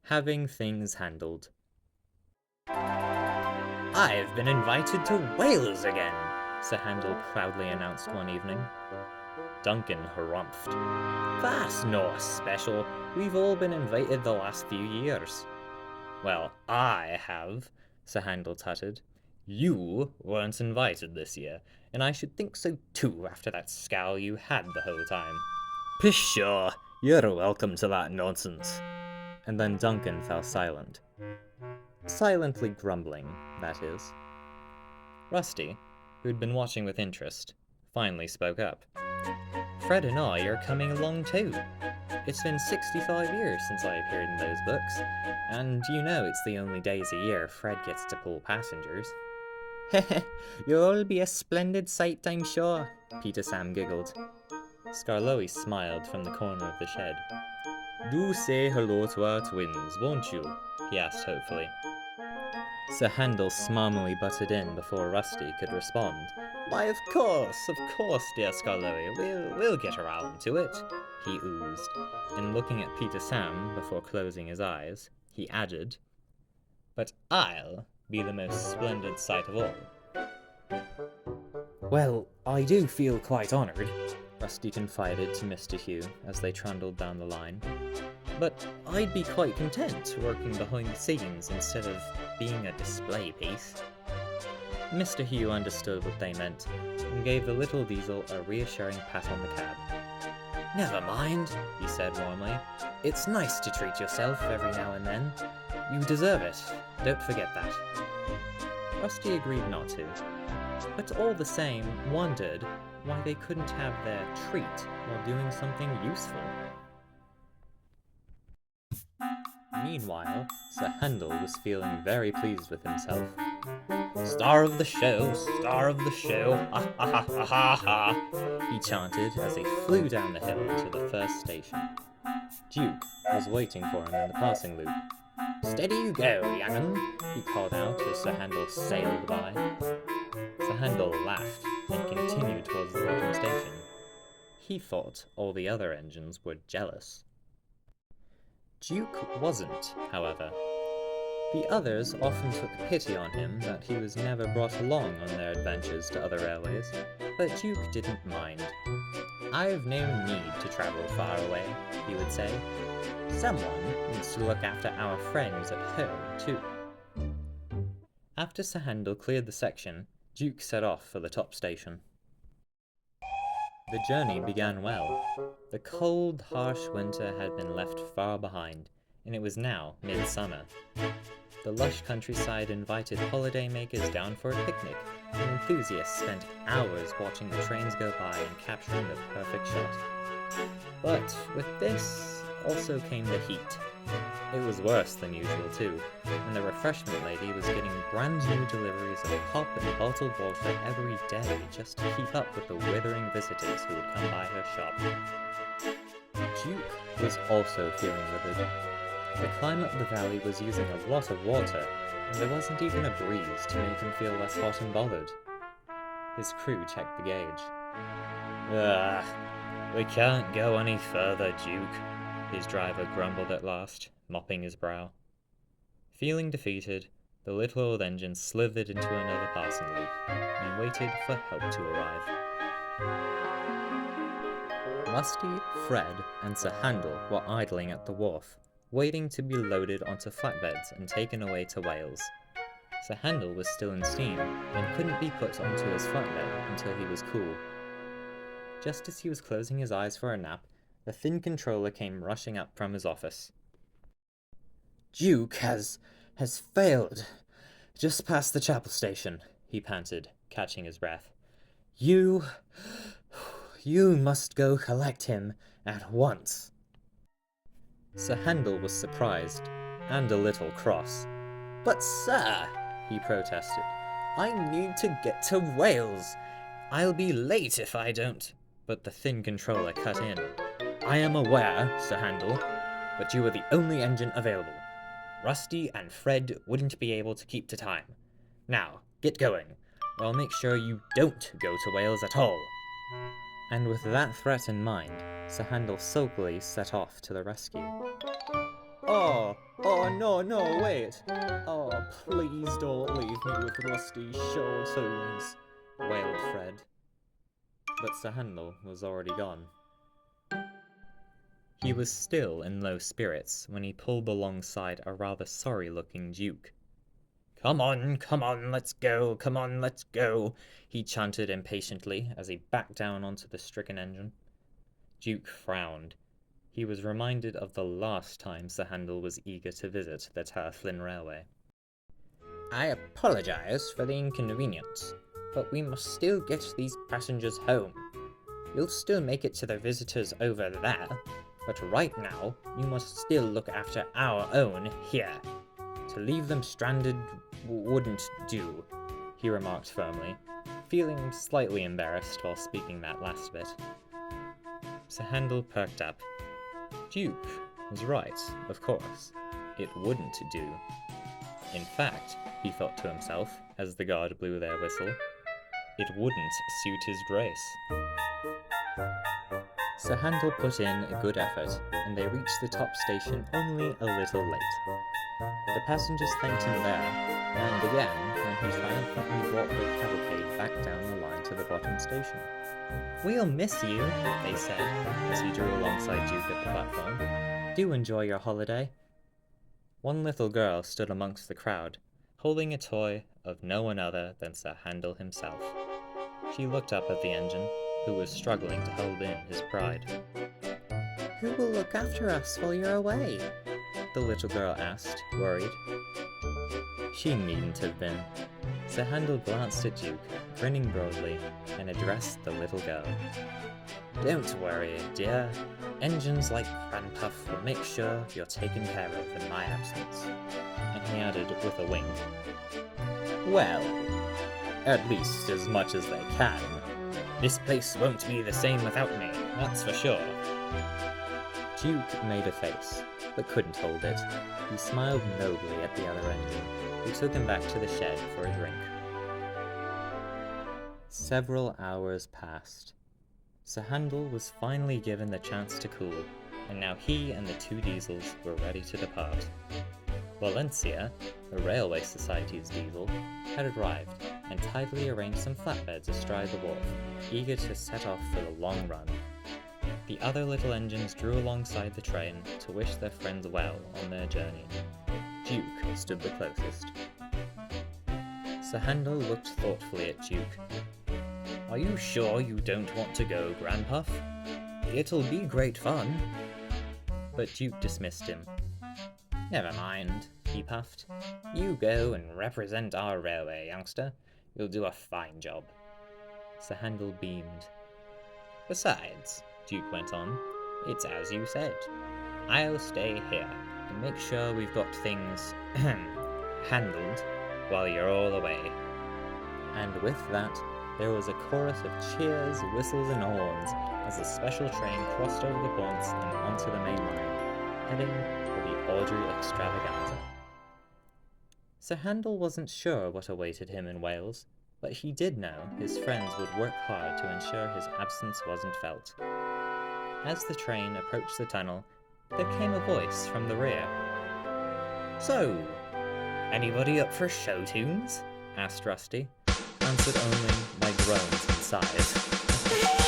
Having things handled. "I've been invited to Wales again," Sir Handel proudly announced one evening. Duncan harumphed. "That's not special. We've all been invited the last few years." "Well, I have," Sir Handel tutted. "You weren't invited this year, and I should think so too after that scowl you had the whole time." "Pshaw, you're welcome to that nonsense." And then Duncan fell silent. Silently grumbling, that is. Rusty, who'd been watching with interest, finally spoke up. "Fred and I are coming along too. It's been 65 years since I appeared in those books, and you know it's the only days a year Fred gets to pull passengers." "Heh, you'll all be a splendid sight, I'm sure," Peter Sam giggled. Skarloey smiled from the corner of the shed. "Do say hello to our twins, won't you?" he asked hopefully. Sir Handel smarmily butted in before Rusty could respond. "Why, of course, dear Skarloey, we'll get around to it," he oozed, and looking at Peter Sam before closing his eyes, he added, "But I'll be the most splendid sight of all." "Well, I do feel quite honoured," Rusty confided to Mr. Hugh as they trundled down the line. "But I'd be quite content working behind the scenes instead of being a display piece." Mr. Hugh understood what they meant and gave the little diesel a reassuring pat on the cab. "Never mind," he said warmly. "It's nice to treat yourself every now and then. You deserve it. Don't forget that." Rusty agreed not to, but all the same wondered why they couldn't have their treat while doing something useful. Meanwhile, Sir Handel was feeling very pleased with himself. Star of the show, ha ha ha ha ha ha," he chanted as he flew down the hill to the first station. Duke was waiting for him in the passing loop. "Steady you go, young'un," he called out as Sir Handel sailed by. Sir Handel laughed and continued towards the bottom station. He thought all the other engines were jealous. Duke wasn't, however. The others often took pity on him that he was never brought along on their adventures to other railways, but Duke didn't mind. "I've no need to travel far away," he would say. "Someone needs to look after our friends at home, too." After Sir Handel cleared the section, Duke set off for the top station. The journey began well. The cold, harsh winter had been left far behind, and it was now midsummer. The lush countryside invited holidaymakers down for a picnic, and enthusiasts spent hours watching the trains go by and capturing the perfect shot. But with this also came the heat. It was worse than usual too, and the refreshment lady was getting brand new deliveries of pop and bottled water every day just to keep up with the withering visitors who would come by her shop. Duke was also feeling withered. The climb up the valley was using a lot of water, and there wasn't even a breeze to make him feel less hot and bothered. His crew checked the gauge. "Ugh, we can't go any further, Duke," his driver grumbled at last, mopping his brow. Feeling defeated, the little old engine slithered into another passing loop and waited for help to arrive. Rusty, Fred, and Sir Handel were idling at the wharf, waiting to be loaded onto flatbeds and taken away to Wales. Sir Handel was still in steam and couldn't be put onto his flatbed until he was cool. Just as he was closing his eyes for a nap, the thin controller came rushing up from his office. "Duke has failed. Just past the chapel station," he panted, catching his breath. You must go collect him at once." Sir Handel was surprised, and a little cross. "But sir," he protested, "I need to get to Wales. I'll be late if I don't." But the thin controller cut in. "I am aware, Sir Handel, but you are the only engine available. Rusty and Fred wouldn't be able to keep to time. Now, get going, or I'll make sure you don't go to Wales at all." And with that threat in mind, Sir Handel sulkily set off to the rescue. Oh, Oh, no, no, wait. Oh, please don't leave me with rusty show tunes, wailed Fred. But Sir Handel was already gone. He was still in low spirits when he pulled alongside a rather sorry-looking Duke. Come on, let's go, come on, let's go, he chanted impatiently as he backed down onto the stricken engine. Duke frowned. He was reminded of the last time Sir Handel was eager to visit the Tower Flynn Railway. I apologize for the inconvenience, but we must still get these passengers home. You'll still make it to the visitors over there, but right now you must still look after our own here. To leave them stranded wouldn't do, he remarked firmly, feeling slightly embarrassed while speaking that last bit. Sir Handel perked up. Duke was right, of course. It wouldn't do. In fact, he thought to himself as the guard blew their whistle, it wouldn't suit his grace. Sir Handel put in a good effort, and they reached the top station only a little late. The passengers thanked him there, and again when he triumphantly brought the cavalcade back down the line to the bottom station. We'll miss you, they said, as he drew alongside Duke at the platform. Do enjoy your holiday. One little girl stood amongst the crowd, holding a toy of no one other than Sir Handel himself. She looked up at the engine, who was struggling to hold in his pride. Who will look after us while you're away? The little girl asked, worried. She needn't have been. Sir Handel glanced at Duke, grinning broadly, and addressed the little girl. Don't worry, dear. Engines like Cranpuff will make sure you're taken care of in my absence. And he added with a wink. Well, at least as much as they can. This place won't be the same without me, that's for sure. Duke made a face, but couldn't hold it. He smiled nobly at the other engine, who took him back to the shed for a drink. Several hours passed. Sir Handel was finally given the chance to cool, and now he and the two diesels were ready to depart. Valencia, the Railway Society's diesel, had arrived and tidily arranged some flatbeds astride the wharf, eager to set off for the long run. The other little engines drew alongside the train to wish their friends well on their journey. Duke stood the closest. Sir Handel looked thoughtfully at Duke. Are you sure you don't want to go, Grandpuff? It'll be great fun. But Duke dismissed him. Never mind, he puffed. You go and represent our railway, youngster. You'll do a fine job. Sir Handel beamed. Besides, Duke went on, it's as you said. I'll stay here and make sure we've got things handled while you're all away. And with that, there was a chorus of cheers, whistles, and horns as the special train crossed over the ponds and onto the main line, heading for the Awdry Extravaganza. Sir Handel wasn't sure what awaited him in Wales, but he did know his friends would work hard to ensure his absence wasn't felt. As the train approached the tunnel, there came a voice from the rear. So, anybody up for show tunes? Asked Rusty, answered only by groans and sighs.